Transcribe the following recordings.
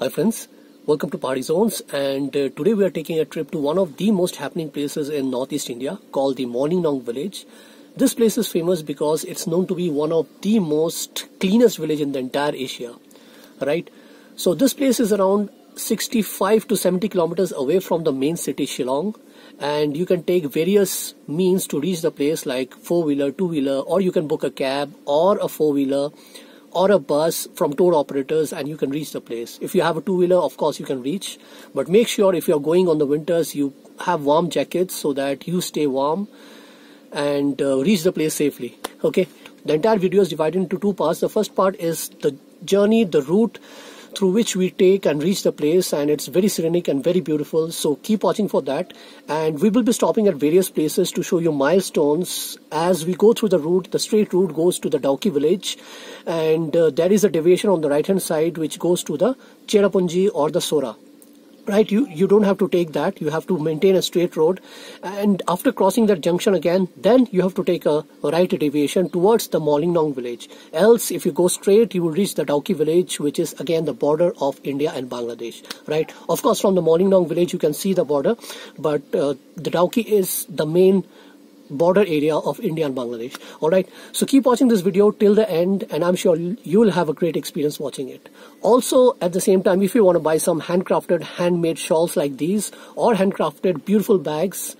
Hi friends, welcome to Party Zones, and today we are taking a trip to one of the most happening places in Northeast India called the Morningnaung village. This place is famous because it's known to be one of the most cleanest village in the entire Asia, right? So this place is around 65 to 70 kilometers away from the main city Shillong, and you can take various means to reach the place like 4-wheeler, 2-wheeler, or you can book a cab or a 4-wheeler or a bus from tour operators and you can reach the place. If you have a 2-wheeler, of course you can reach, but make sure if you're going on the winters you have warm jackets so that you stay warm and reach the place safely. Okay, the entire video is divided into two parts. The first part is the journey, the route through which we take and reach the place, and it's very scenic and very beautiful, so keep watching for that. And we will be stopping at various places to show you milestones as we go through the route. The straight route goes to the Dauki village, and there is a deviation on the right hand side which goes to the Cherrapunji or the Sora. Right, you don't have to take that, you have to maintain a straight road, and after crossing that junction again, then you have to take a right deviation towards the Morningnaung village. Else, if you go straight, you will reach the Dauki village, which is again the border of India and Bangladesh. Right, of course from the Morningnaung village you can see the border, but the Dauki is the main border area of India and Bangladesh. Alright, so keep watching this video till the end and I'm sure you will have a great experience watching it. Also, at the same time, if you want to buy some handcrafted, handmade shawls like these or handcrafted beautiful bags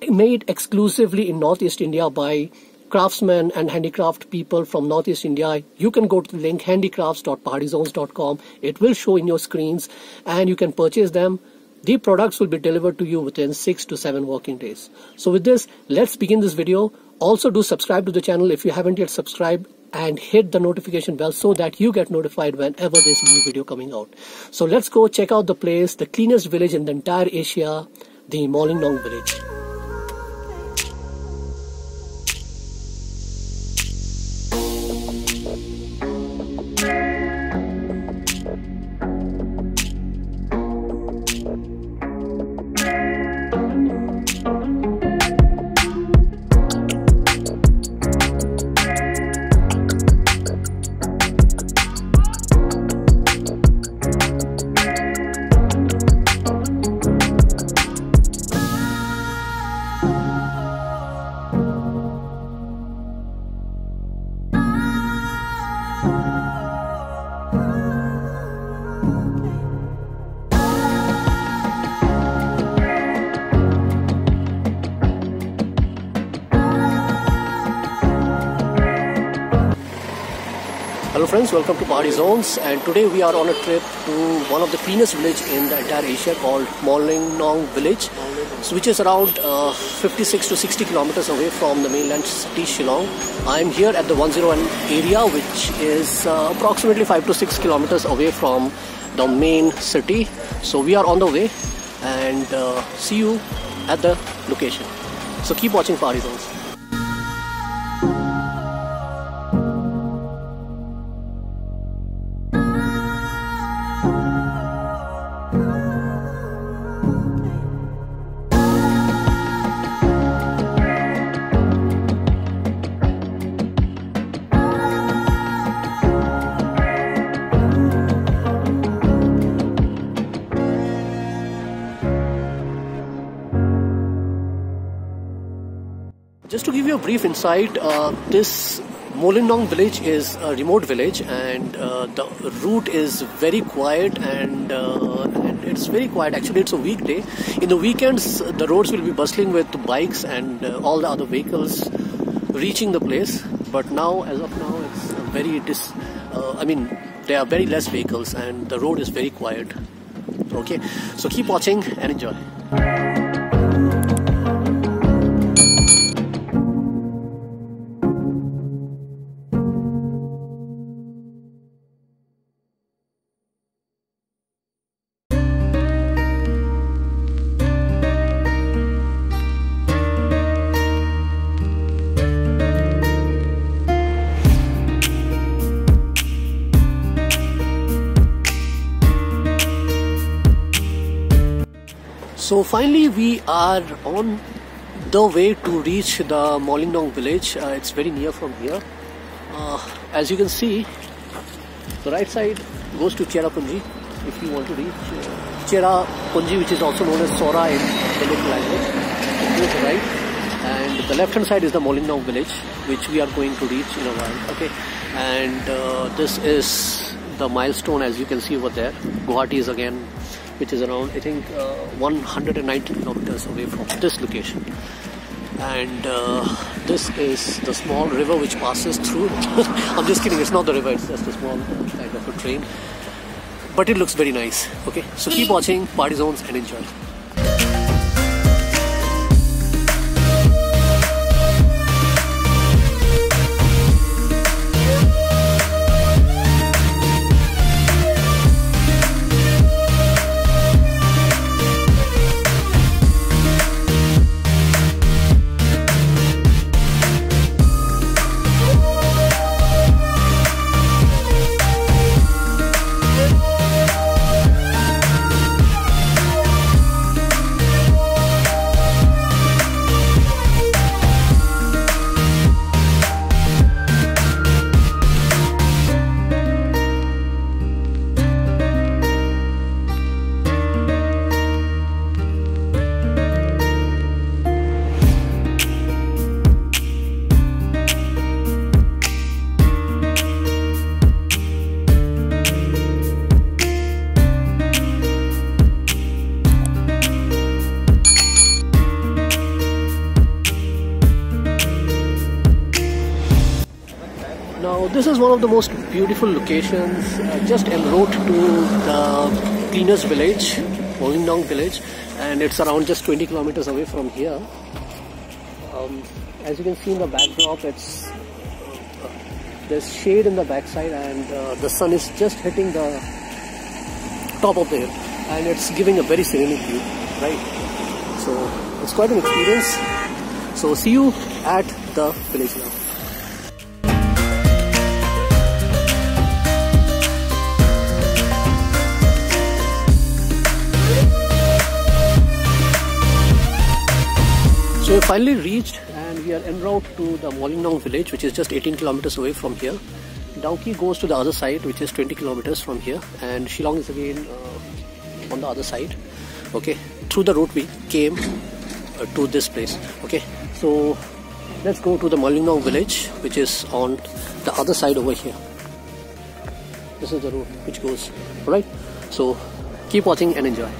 made exclusively in Northeast India by craftsmen and handicraft people from Northeast India, you can go to the link handicrafts.partyzones.com. It will show in your screens and you can purchase them. The products will be delivered to you within 6 to 7 working days. So with this, let's begin this video. Also do subscribe to the channel if you haven't yet subscribed and hit the notification bell so that you get notified whenever there's a new video coming out. So let's go check out the place, the cleanest village in the entire Asia, the Morningnaung village. Hello friends, welcome to Party Zones, and today we are on a trip to one of the cleanest village in the entire Asia called Morningnaung village, which is around 56 to 60 kilometers away from the mainland city Shillong. I am here at the 101 area, which is approximately 5 to 6 kilometers away from the main city. So we are on the way and see you at the location. So keep watching Party Zones. Just to give you a brief insight, this Morningnaung village is a remote village, and the route is very quiet, and it's very quiet. Actually, it's a weekday. In the weekends, the roads will be bustling with bikes and all the other vehicles reaching the place. But now, as of now, it's very there are very less vehicles, and the road is very quiet. Okay, so keep watching and enjoy. So finally we are on the way to reach the Morningnaung village. It's very near from here. As you can see, the right side goes to Cherrapunji if you want to reach Cherrapunji, which is also known as Sora in the local language. It goes right, and the left hand side is the Molingnaung village, which we are going to reach in a while. Okay, and this is the milestone, as you can see over there. Guwahati is again, which is around, I think, 190 kilometers away from this location. And this is the small river which passes through. I'm just kidding, it's not the river, it's just a small kind of a train, but it looks very nice. Okay, so keep watching Party Zones and enjoy. Now this is one of the most beautiful locations just en route to the cleaners village, Molingnaung village, and it's around just 20 kilometers away from here. As you can see in the backdrop, it's there's shade in the backside, and the sun is just hitting the top of the hill, and it's giving a very scenic view, right? So it's quite an experience. So see you at the village now. So we finally reached, and we are en route to the Molingnaung village, which is just 18 kilometers away from here. Dawki goes to the other side, which is 20 kilometers from here, and Shillong is again on the other side. Okay, through the route we came to this place. Okay, so let's go to the Molingnaung village, which is on the other side over here. This is the route which goes, alright? So keep watching and enjoy.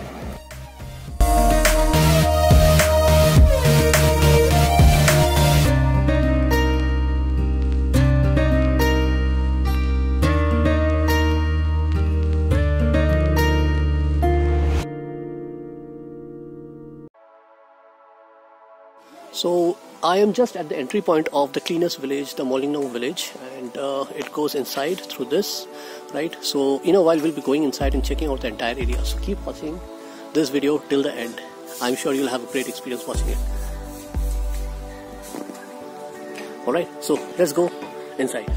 So I am just at the entry point of the cleaners village, the Molingnaung village, and it goes inside through this, right? So in a while we'll be going inside and checking out the entire area. So keep watching this video till the end. I'm sure you'll have a great experience watching it. Alright, so let's go inside.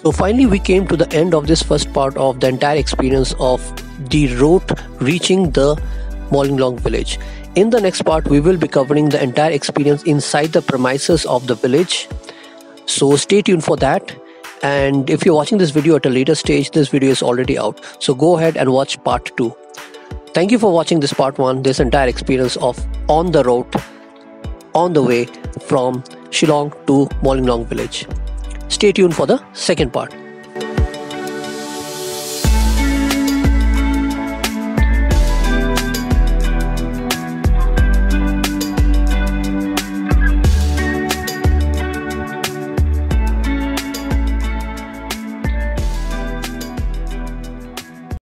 So finally we came to the end of this first part of the entire experience of the route reaching the Molingnaung village. In the next part we will be covering the entire experience inside the premises of the village. So stay tuned for that, and if you're watching this video at a later stage, this video is already out. So go ahead and watch part 2. Thank you for watching this part 1, this entire experience of on the road, on the way from Shillong to Molingnaung village. Stay tuned for the second part.